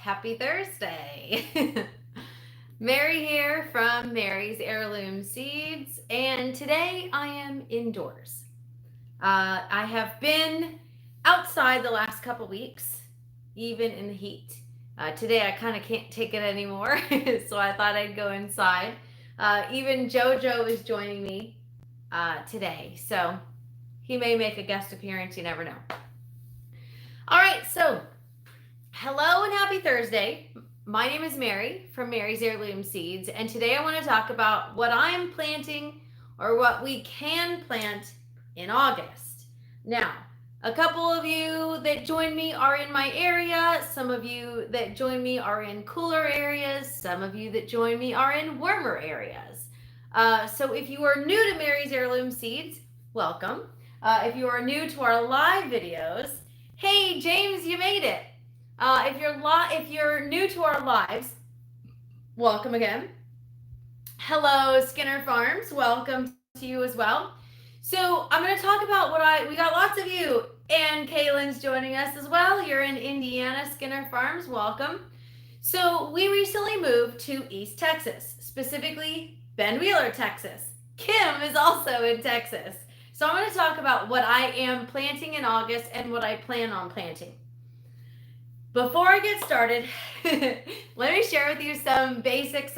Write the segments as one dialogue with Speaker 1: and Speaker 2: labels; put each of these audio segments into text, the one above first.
Speaker 1: Happy Thursday. Mary here from Mary's Heirloom Seeds, and today I am indoors. I have been outside the last couple weeks, even in the heat. Today I kind of can't take it anymore, so I thought I'd go inside. Even JoJo is joining me today, so he may make a guest appearance, you never know. All right, so hello and happy Thursday. My name is Mary from Mary's Heirloom Seeds, and today I want to talk about what I'm planting or what we can plant in August. Now, a couple of you that join me are in my area. Some of you that join me are in cooler areas. Some of you that join me are in warmer areas. So if you are new to Mary's Heirloom Seeds, welcome. If you are new to our live videos, hey James, you made it. If you're new to our lives, welcome again. Hello, Skinner Farms. Welcome to you as well. So I'm going to talk about we got lots of you, and Kaylin's joining us as well. You're in Indiana, Skinner Farms. Welcome. So we recently moved to East Texas, specifically Bend Wheeler, Texas. Kim is also in Texas. So I'm going to talk about what I am planting in August and what I plan on planting. Before I get started, let me share with you some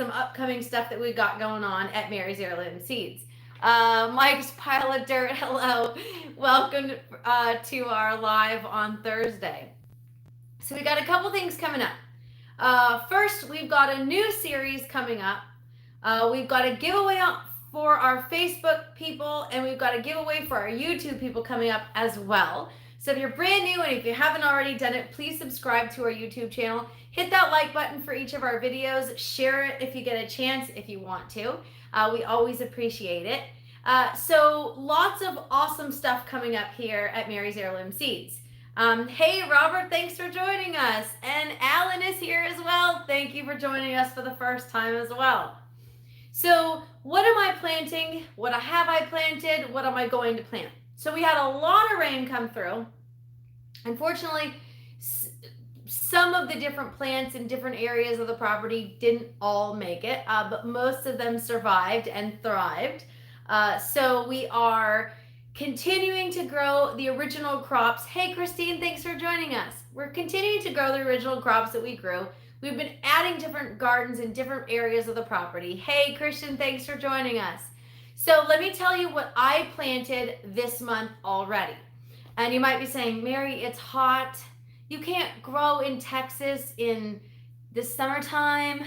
Speaker 1: upcoming stuff that we got going on at Mary's Heirloom Seeds. Mike's Pile of Dirt, hello. Welcome to our live on Thursday. So we got a couple things coming up. First, we've got a new series coming up. We've got a giveaway for our Facebook people, and we've got a giveaway for our YouTube people coming up as well. So if you're brand new and if you haven't already done it, please subscribe to our YouTube channel. Hit that like button for each of our videos. Share it if you get a chance, if you want to. We always appreciate it. So lots of awesome stuff coming up here at Mary's Heirloom Seeds. Hey, Robert, thanks for joining us. And Alan is here as well. Thank you for joining us for the first time as well. So what am I planting? What have I planted? What am I going to plant? So we had a lot of rain come through. Unfortunately, some of the different plants in different areas of the property didn't all make it, but most of them survived and thrived. So we are continuing to grow the original crops. Hey, Christine, thanks for joining us. We're continuing to grow the original crops that we grew. We've been adding different gardens in different areas of the property. Hey, Christian, thanks for joining us. So let me tell you what I planted this month already. And you might be saying, Mary, it's hot. You can't grow in Texas in the summertime.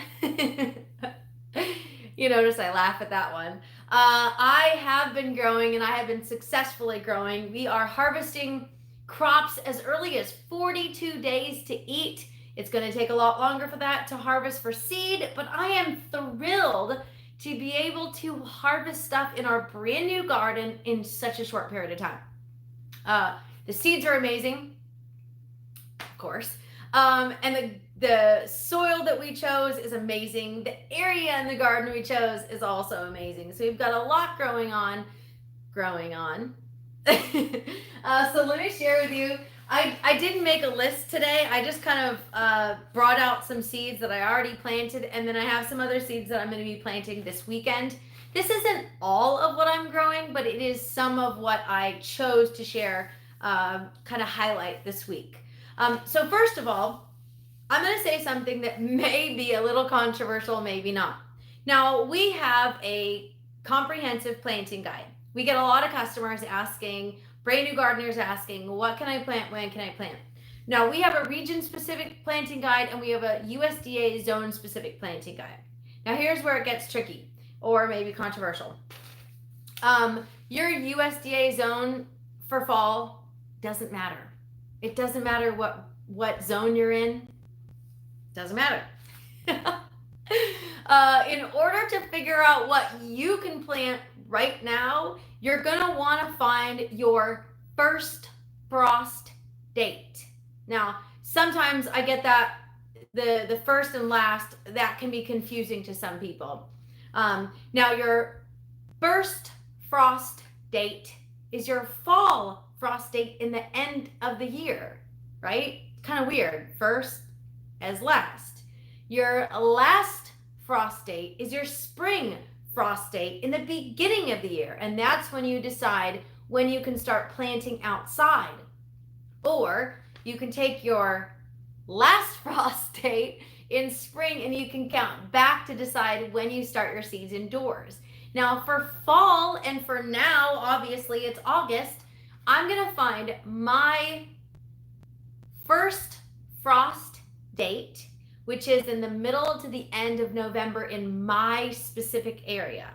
Speaker 1: You notice I laugh at that one. I have been growing, and I have been successfully growing. We are harvesting crops as early as 42 days to eat. It's going to take a lot longer for that to harvest for seed, but I am thrilled to be able to harvest stuff in our brand new garden in such a short period of time. The seeds are amazing, of course, and the soil that we chose is amazing. The area in the garden we chose is also amazing. So we've got a lot growing on. So let me share with you. I didn't make a list today. I just kind of brought out some seeds that I already planted, and then I have some other seeds that I'm going to be planting this weekend. This isn't all of what I'm growing, but it is some of what I chose to share, kind of highlight this week. So first of all, I'm going to say something that may be a little controversial, maybe not. Now, we have a comprehensive planting guide. We get a lot of customers asking, brand new gardeners asking, what can I plant? When can I plant? Now, we have a region-specific planting guide, and we have a USDA zone-specific planting guide. Now, here's where it gets tricky, or maybe controversial. Your USDA zone for fall doesn't matter. It doesn't matter what zone you're in. Doesn't matter. In order to figure out what you can plant right now, you're going to want to find your first frost date. Now, sometimes I get that the first and last, that can be confusing to some people. Now, your first frost date is your fall frost date in the end of the year, right? Kind of weird. First as last. Your last frost date is your spring frost date in the beginning of the year, and that's when you decide when you can start planting outside. Or you can take your last frost date in spring and you can count back to decide when you start your seeds indoors. Now for fall, and for now, obviously it's August, I'm gonna find my first frost date, which is in the middle to the end of November in my specific area.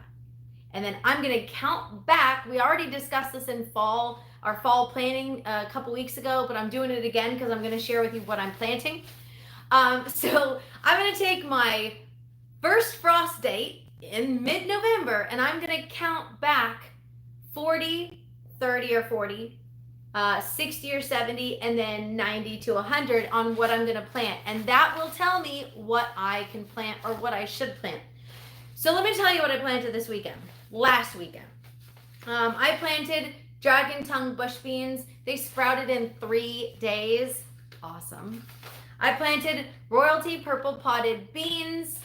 Speaker 1: And then I'm gonna count back. We already discussed this in our fall planting a couple weeks ago, but I'm doing it again because I'm gonna share with you what I'm planting. So I'm gonna take my first frost date in mid-November and I'm gonna count back 40, 30 or 40, 60 or 70, and then 90 to 100 on what I'm gonna plant. And that will tell me what I can plant or what I should plant. So let me tell you what I planted this weekend, last weekend. I planted dragon tongue bush beans. They sprouted in 3 days. Awesome. I planted royalty purple potted beans.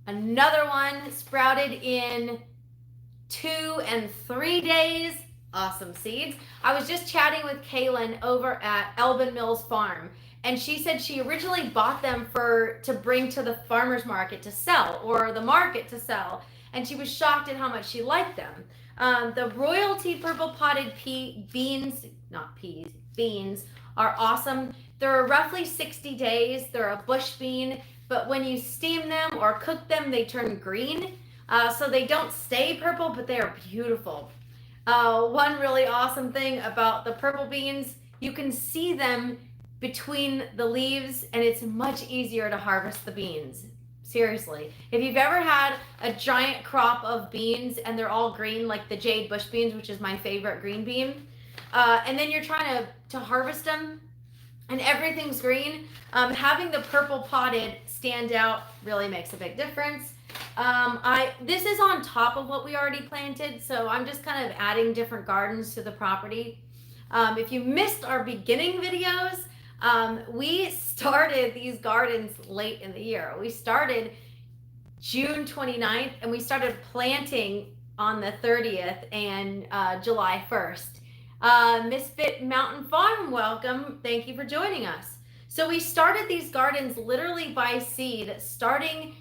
Speaker 1: Another one sprouted in 2 and 3 days. Awesome seeds. I was just chatting with Kaylin over at Elbin Mills Farm, and she said she originally bought them to bring to the farmer's market to sell, or the market to sell, and she was shocked at how much she liked them. The royalty purple potted beans are awesome. They're roughly 60 days. They're a bush bean, but when you steam them or cook them, they turn green. So they don't stay purple, but they are beautiful. One really awesome thing about the purple beans, you can see them between the leaves, and it's much easier to harvest the beans. Seriously, if you've ever had a giant crop of beans and they're all green, like the jade bush beans, which is my favorite green bean, and then you're trying to harvest them and everything's green, having the purple potted stand out really makes a big difference. This is on top of what we already planted, so I'm just kind of adding different gardens to the property. If you missed our beginning videos, we started these gardens late in the year. We started June 29th and we started planting on the 30th and July 1st. Misfit Mountain Farm, welcome. Thank you for joining us. So we started these gardens literally by seed starting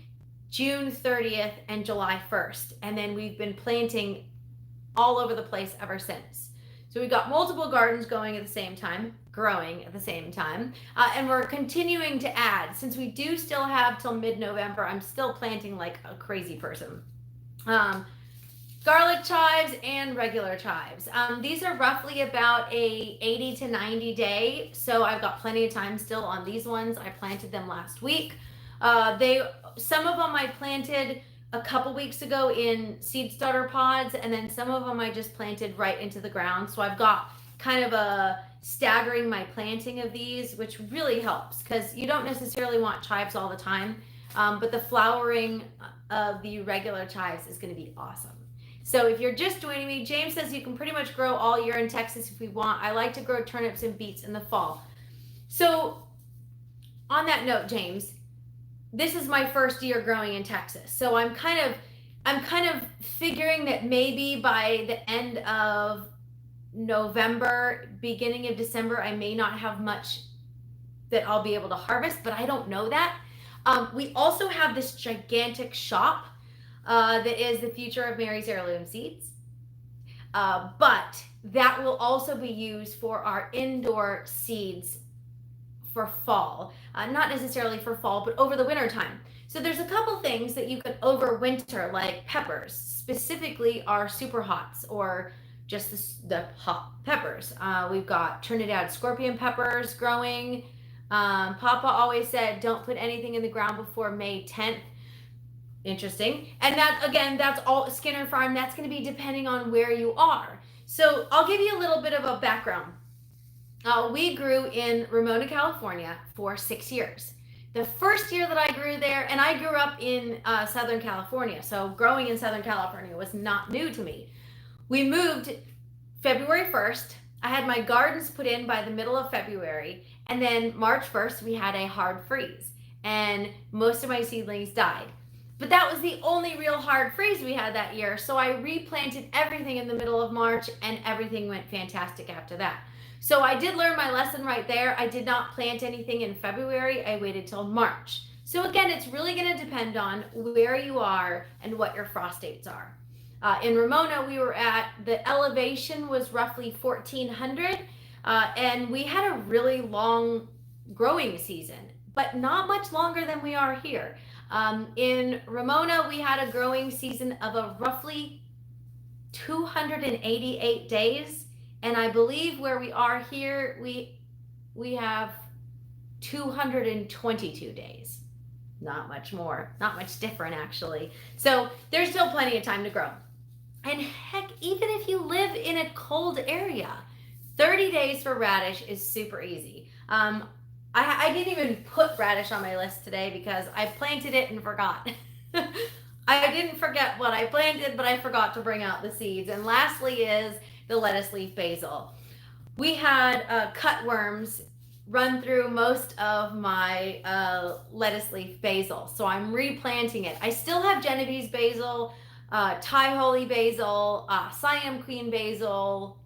Speaker 1: June 30th and July 1st. And then we've been planting all over the place ever since. So we've got multiple gardens going at the same time, growing at the same time. And we're continuing to add. Since we do still have till mid-November, I'm still planting like a crazy person. Garlic chives and regular chives. These are roughly about a 80 to 90 day. So I've got plenty of time still on these ones. I planted them last week. Some of them I planted a couple weeks ago in seed starter pods, and then some of them I just planted right into the ground. So I've got kind of a staggering my planting of these, which really helps because you don't necessarily want chives all the time, but the flowering of the regular chives is going to be awesome. So if you're just joining me, James says you can pretty much grow all year in Texas if we want. I like to grow turnips and beets in the fall. So on that note, James, this is my first year growing in Texas. So I'm kind of figuring that maybe by the end of November, beginning of December, I may not have much that I'll be able to harvest, but I don't know that. We also have this gigantic shop that is the future of Mary's Heirloom Seeds. But that will also be used for our indoor seeds for fall. Not necessarily for fall, but over the winter time. So there's a couple things that you can overwinter, like peppers, specifically our super hots or just the hot peppers. We've got Trinidad scorpion peppers growing. Papa always said, don't put anything in the ground before May 10th. Interesting. And that, again, that's all Skinner Farm. That's going to be depending on where you are. So I'll give you a little bit of a background. We grew in Ramona, California for 6 years. The first year that I grew there, and I grew up in Southern California, so growing in Southern California was not new to me. We moved February 1st. I had my gardens put in by the middle of February, and then March 1st, we had a hard freeze. and most of my seedlings died. But that was the only real hard freeze we had that year. So I replanted everything in the middle of March, and everything went fantastic after that. So I did learn my lesson right there. I did not plant anything in February. I waited till March. So again, it's really going to depend on where you are and what your frost dates are. In Ramona, we were the elevation was roughly 1400, and we had a really long growing season, but not much longer than we are here. In Ramona, we had a growing season of a roughly 288 days, and I believe where we are here, we have 222 days. Not much more, not much different actually. So there's still plenty of time to grow. And heck, even if you live in a cold area, 30 days for radish is super easy. I didn't even put radish on my list today because I planted it and forgot. I didn't forget what I planted, but I forgot to bring out the seeds. And lastly is the lettuce leaf basil. We had cutworms run through most of my lettuce leaf basil, so I'm replanting it. I still have Genovese basil, Thai holy basil, Siam queen basil,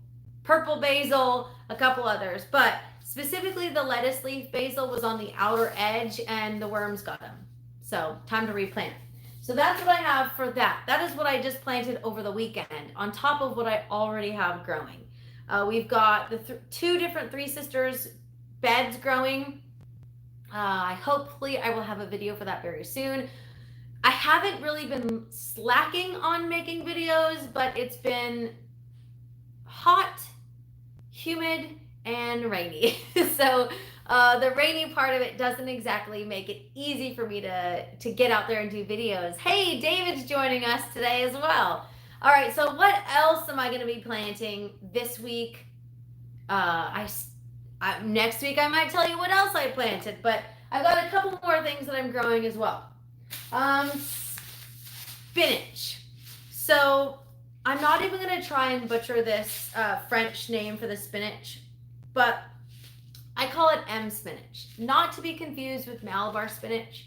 Speaker 1: purple basil, a couple others, but specifically the lettuce leaf basil was on the outer edge and the worms got them. So time to replant. So that's what I have for that. That is what I just planted over the weekend on top of what I already have growing. We've got the two different Three Sisters beds growing. Hopefully I will have a video for that very soon. I haven't really been slacking on making videos, but it's been hot, humid, and rainy. So the rainy part of it doesn't exactly make it easy for me to get out there and do videos. Hey, David's joining us today as well. All right, so what else am I going to be planting this week? Next week I might tell you what else I planted, but I've got a couple more things that I'm growing as well. Spinach. So I'm not even going to try and butcher this French name for the spinach, but I call it M spinach. Not to be confused with Malabar spinach,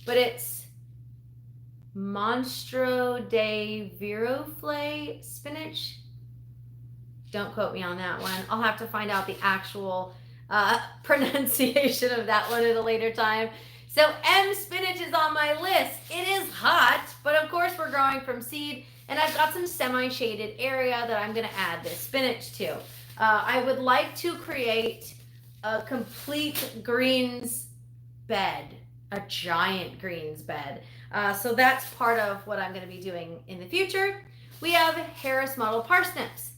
Speaker 1: but it's Monstro de Viroflay spinach. Don't quote me on that one. I'll have to find out the actual pronunciation of that one at a later time. So M spinach is on my list. It is hot, but of course we're growing from seed, and I've got some semi-shaded area that I'm going to add this spinach to. I would like to create a complete greens bed, a giant greens bed. So that's part of what I'm going to be doing in the future. We have Harris model parsnips.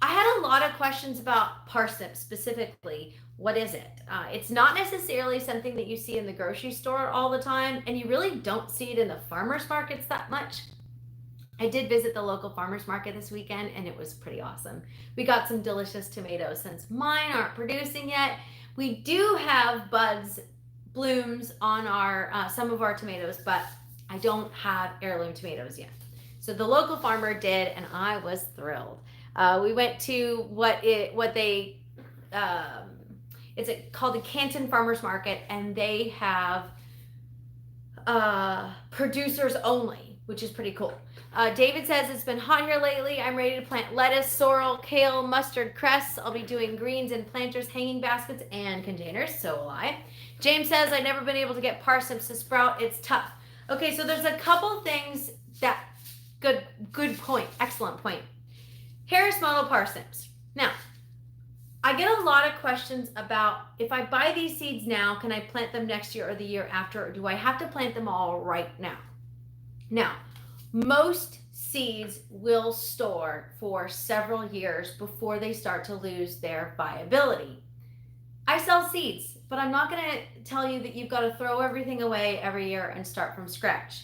Speaker 1: I had a lot of questions about parsnips specifically. What is it? It's not necessarily something that you see in the grocery store all the time, and you really don't see it in the farmers markets that much. I did visit the local farmers market this weekend, and it was pretty awesome. We got some delicious tomatoes. Since mine aren't producing yet, we do have buds, blooms on our some of our tomatoes, but I don't have heirloom tomatoes yet. So the local farmer did, and I was thrilled. We went to it's called the Canton Farmers Market, and they have producers only, which is pretty cool. David says it's been hot here lately. I'm ready to plant lettuce, sorrel, kale, mustard, cress. I'll be doing greens in planters, hanging baskets, and containers. So will I. James says I've never been able to get parsnips to sprout. It's tough. Okay, so there's a couple things that good point, excellent point. Harris model parsnips. Now, I get a lot of questions about if I buy these seeds now, can I plant them next year or the year after, or do I have to plant them all right now? Now, most seeds will store for several years before they start to lose their viability. I sell seeds, but I'm not going to tell you that you've got to throw everything away every year and start from scratch.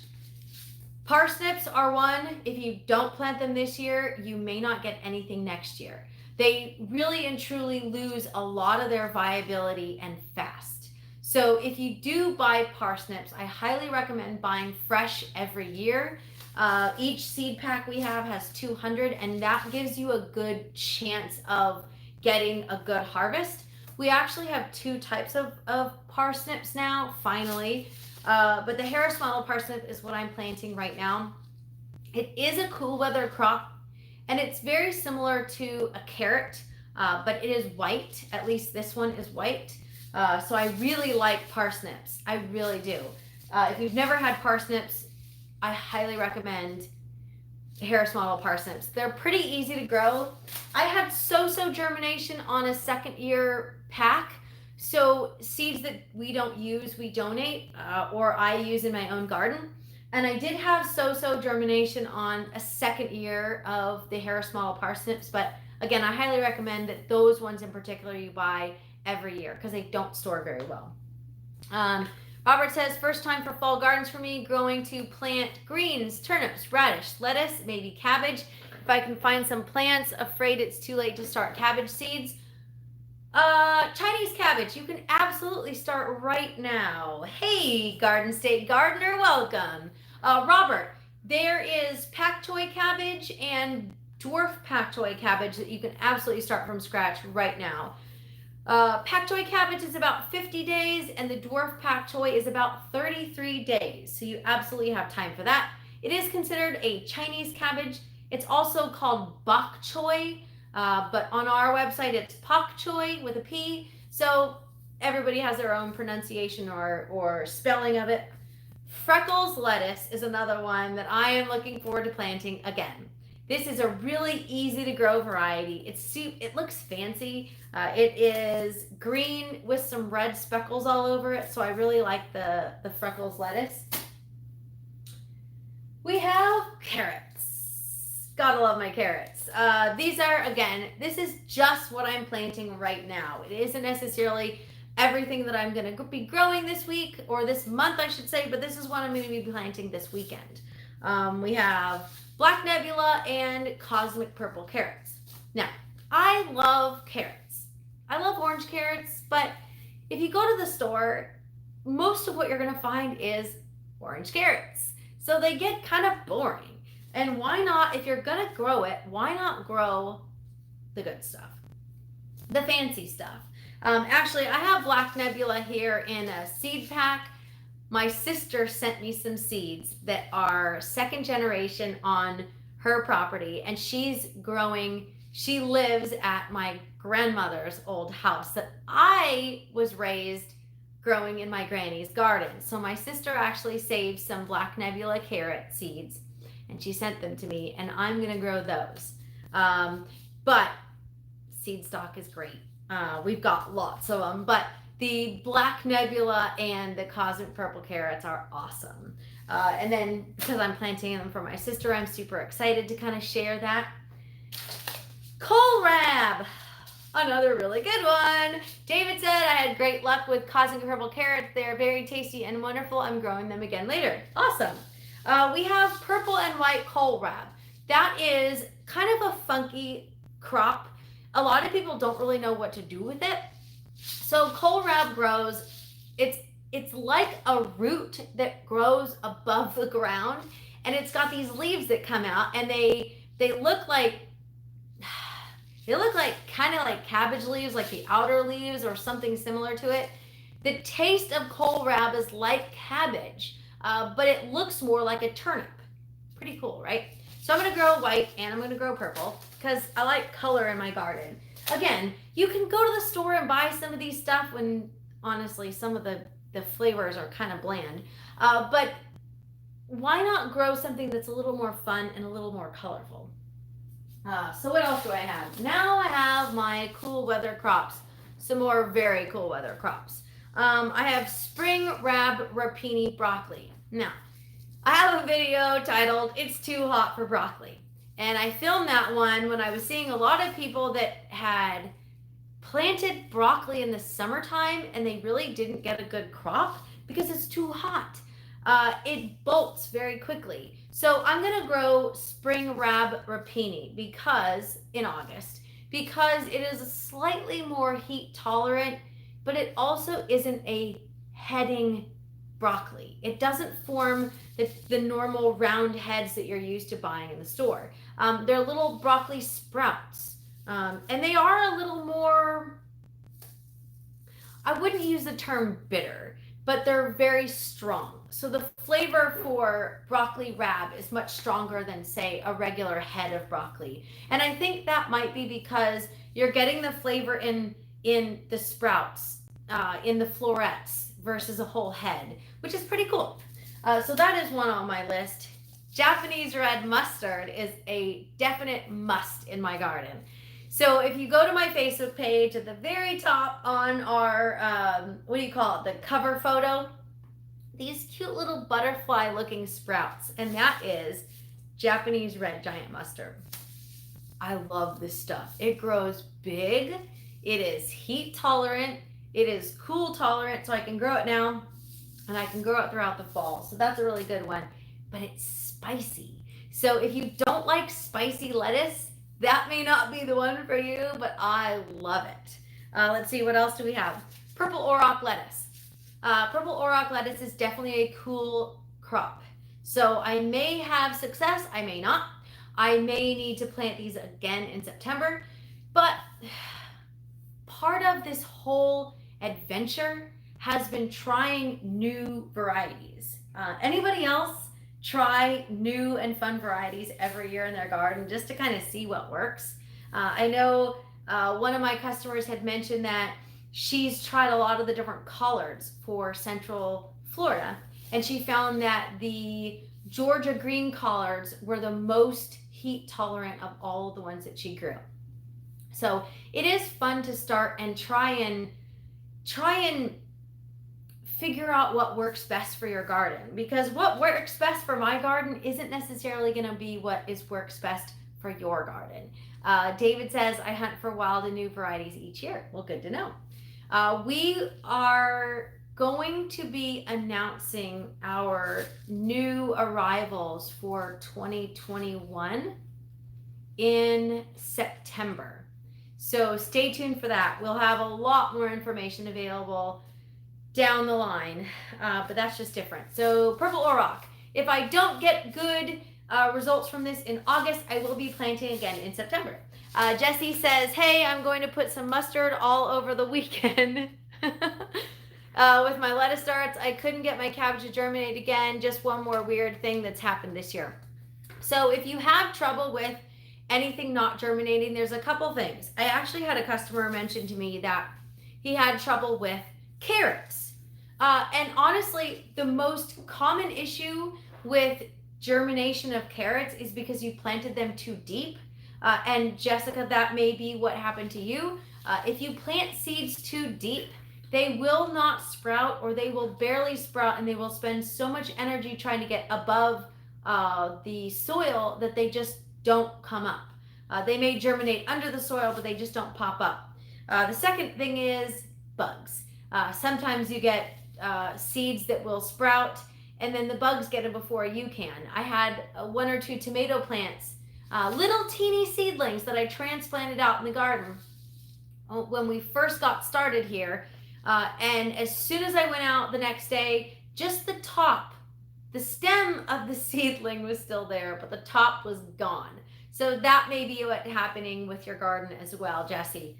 Speaker 1: Parsnips are one. If you don't plant them this year, you may not get anything next year. They really and truly lose a lot of their viability and fast. So if you do buy parsnips, I highly recommend buying fresh every year. Each seed pack we have has 200, and that gives you a good chance of getting a good harvest. We actually have two types of parsnips now, finally. But the Harris model parsnip is what I'm planting right now. It is a cool weather crop, and it's very similar to a carrot, but it is white. At least this one is white. So I really like parsnips. I really do. If you've never had parsnips, I highly recommend Harris model parsnips. They're pretty easy to grow. I had so-so germination on a second year pack. So seeds that we don't use, we donate, or I use in my own garden. And I did have so-so germination on a second year of the Harris model parsnips. But again, I highly recommend that those ones in particular you buy every year because they don't store very well. Robert says, first time for fall gardens for me, growing to plant greens, turnips, radish, lettuce, maybe cabbage. If I can find some plants, afraid it's too late to start cabbage seeds. Chinese cabbage, you can absolutely start right now. Hey, Garden State Gardener, welcome. Robert, there is pak choi cabbage and dwarf pak choi cabbage that you can absolutely start from scratch right now. Pak choi cabbage is about 50 days and the dwarf pak choi is about 33 days. So you absolutely have time for that. It is considered a Chinese cabbage. It's also called bok choy, but on our website it's pak choy with a P. So everybody has their own pronunciation or spelling of it. Freckles lettuce is another one that I am looking forward to planting again. This is a really easy to grow variety. It looks fancy. It is green with some red speckles all over it, so I really like the freckles lettuce. We have carrots. Gotta love my carrots. These are, again, this is just what I'm planting right now. It isn't necessarily everything that I'm gonna be growing this week, or this month I should say, but this is what I'm gonna be planting this weekend. We have Black Nebula and Cosmic Purple carrots. Now, I love carrots. I love orange carrots, but if you go to the store, most of what you're gonna find is orange carrots. So they get kind of boring. And why not, if you're gonna grow it, why not grow the good stuff? The fancy stuff. Actually, I have Black Nebula here in a seed pack. My sister sent me some seeds that are second generation on her property, and she's growing. She lives at my grandmother's old house that I was raised growing in my granny's garden. So my sister actually saved some Black Nebula carrot seeds, and she sent them to me, and I'm gonna grow those. But seed stock is great. We've got lots of them, but the Black Nebula and the Cosmic Purple carrots are awesome. And then because I'm planting them for my sister, I'm super excited to kind of share that. Kohlrabi, another really good one. David said, I had great luck with Cosmic Purple carrots. They're very tasty and wonderful. I'm growing them again later. Awesome. We have purple and white kohlrabi. That is kind of a funky crop. A lot of people don't really know what to do with it. So kohlrabi grows, it's like a root that grows above the ground, and it's got these leaves that come out, and they look like kind of like cabbage leaves, like the outer leaves or something similar to it. The taste of kohlrabi is like cabbage, but it looks more like a turnip. Pretty cool, right? So I'm going to grow white and I'm going to grow purple because I like color in my garden. Again, you can go to the store and buy some of these stuff when, honestly, some of the flavors are kind of bland. But why not grow something that's a little more fun and a little more colorful? So what else do I have? Now I have my cool weather crops. Some more very cool weather crops. I have spring rab rapini broccoli. Now, I have a video titled, It's Too Hot for Broccoli. And I filmed that one when I was seeing a lot of people that had planted broccoli in the summertime and they really didn't get a good crop because it's too hot. It bolts very quickly. So I'm gonna grow spring rab rapini in August because it is slightly more heat tolerant, but it also isn't a heading broccoli. It doesn't form the normal round heads that you're used to buying in the store. They're little broccoli sprouts, and they are a little more I wouldn't use the term bitter, but they're very strong. So the flavor for broccoli rabe is much stronger than, say, a regular head of broccoli. And I think that might be because you're getting the flavor in the sprouts, in the florets versus a whole head, which is pretty cool. So that is one on my list. Japanese red mustard is a definite must in my garden. So if you go to my Facebook page, at the very top on our, what do you call it, the cover photo, these cute little butterfly looking sprouts, and that is Japanese red giant mustard. I love this stuff. It grows big, it is heat tolerant, it is cool tolerant, so I can grow it now and I can grow it throughout the fall. So that's a really good one, but it's spicy. So if you don't like spicy lettuce, that may not be the one for you, but I love it. Let's see, what else do we have? Purple auroch lettuce. Purple auroch lettuce is definitely a cool crop. So I may have success, I may not. I may need to plant these again in September, but part of this whole adventure has been trying new varieties. Anybody else try new and fun varieties every year in their garden just to kind of see what works? I know one of my customers had mentioned that she's tried a lot of the different collards for Central Florida, and she found that the Georgia green collards were the most heat tolerant of all of the ones that she grew. So it is fun to start and try and figure out what works best for your garden, because what works best for my garden isn't necessarily going to be what works best for your garden. David says, I hunt for wild and new varieties each year. Well, good to know. We are going to be announcing our new arrivals for 2021 in September. So stay tuned for that. We'll have a lot more information available down the line, but that's just different. So purple auroch. If I don't get good results from this in August, I will be planting again in September. Jesse says, hey, I'm going to put some mustard all over the weekend. With my lettuce starts, I couldn't get my cabbage to germinate again. Just one more weird thing that's happened this year. So if you have trouble with anything not germinating, there's a couple things. I actually had a customer mention to me that he had trouble with carrots. And honestly, the most common issue with germination of carrots is because you planted them too deep. And Jessica, that may be what happened to you. If you plant seeds too deep, they will not sprout, or they will barely sprout, and they will spend so much energy trying to get above the soil that they just don't come up. They may germinate under the soil, but they just don't pop up. The second thing is bugs. Sometimes you get seeds that will sprout, and then the bugs get them before you can. I had one or two tomato plants, little teeny seedlings that I transplanted out in the garden when we first got started here. And as soon as I went out the next day, just the top, the stem of the seedling was still there, but the top was gone. So that may be what's happening with your garden as well, Jesse.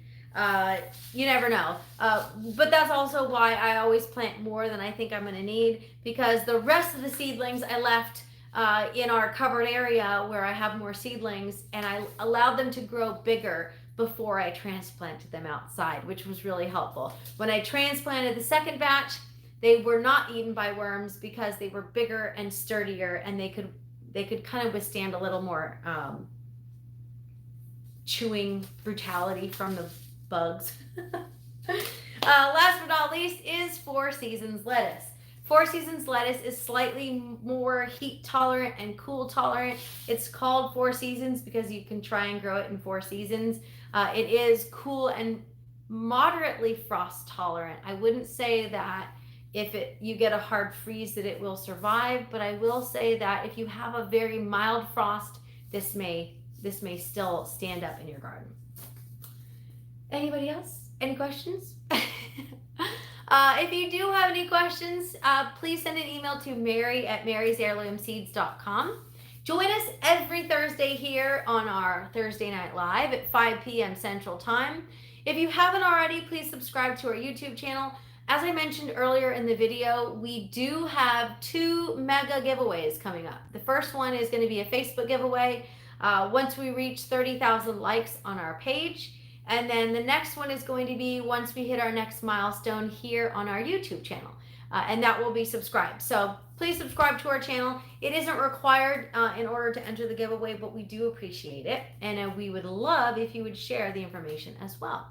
Speaker 1: You never know. But that's also why I always plant more than I think I'm going to need, because the rest of the seedlings I left in our covered area where I have more seedlings, and I allowed them to grow bigger before I transplanted them outside, which was really helpful. When I transplanted the second batch, they were not eaten by worms because they were bigger and sturdier, and they could kind of withstand a little more chewing brutality from the bugs. Last but not least is Four Seasons lettuce. Four Seasons lettuce is slightly more heat tolerant and cool tolerant. It's called Four Seasons because you can try and grow it in 4 seasons. It is cool and moderately frost tolerant. I wouldn't say that if you get a hard freeze that it will survive, but I will say that if you have a very mild frost, this may still stand up in your garden. Anybody else? Any questions? If you do have any questions, please send an email to mary@marysheirloomseeds.com. Join us every Thursday here on our Thursday Night Live at 5 p.m. Central Time. If you haven't already, please subscribe to our YouTube channel. As I mentioned earlier in the video, we do have 2 mega giveaways coming up. The first one is going to be a Facebook giveaway once we reach 30,000 likes on our page. And then the next one is going to be once we hit our next milestone here on our YouTube channel. And that will be subscribed. So please subscribe to our channel. It isn't required in order to enter the giveaway, but we do appreciate it. And we would love if you would share the information as well.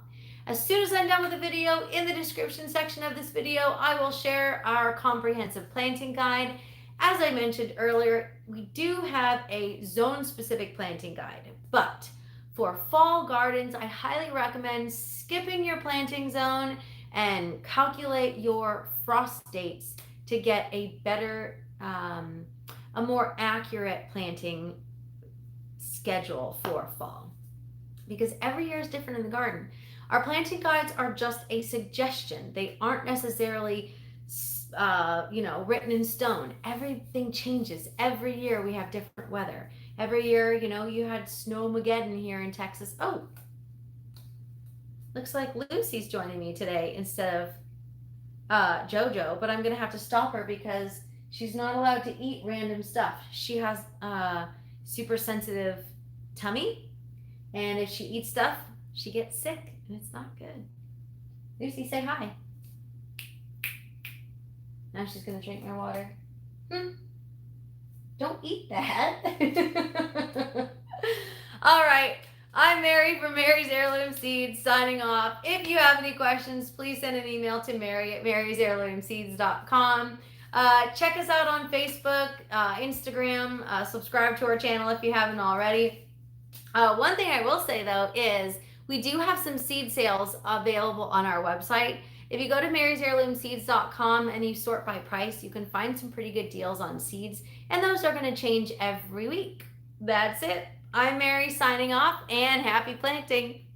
Speaker 1: As soon as I'm done with the video, in the description section of this video, I will share our comprehensive planting guide. As I mentioned earlier, we do have a zone-specific planting guide, but for fall gardens, I highly recommend skipping your planting zone and calculate your frost dates to get a better, a more accurate planting schedule for fall. Because every year is different in the garden. Our planting guides are just a suggestion. They aren't necessarily, written in stone. Everything changes. Every year we have different weather. Every year, you had Snowmageddon here in Texas. Oh, looks like Lucy's joining me today instead of Jojo, but I'm going to have to stop her because she's not allowed to eat random stuff. She has a super sensitive tummy, and if she eats stuff, she gets sick, and it's not good. Lucy, say hi. Now she's going to drink my water. Don't eat that. All right. I'm Mary from Mary's Heirloom Seeds signing off. If you have any questions, please send an email to mary@marysheirloomseeds.com. Check us out on Facebook, Instagram. Subscribe to our channel if you haven't already. One thing I will say, though, is we do have some seed sales available on our website. If you go to marysheirloomseeds.com and you sort by price, you can find some pretty good deals on seeds, and those are going to change every week. That's it. I'm Mary signing off, and happy planting.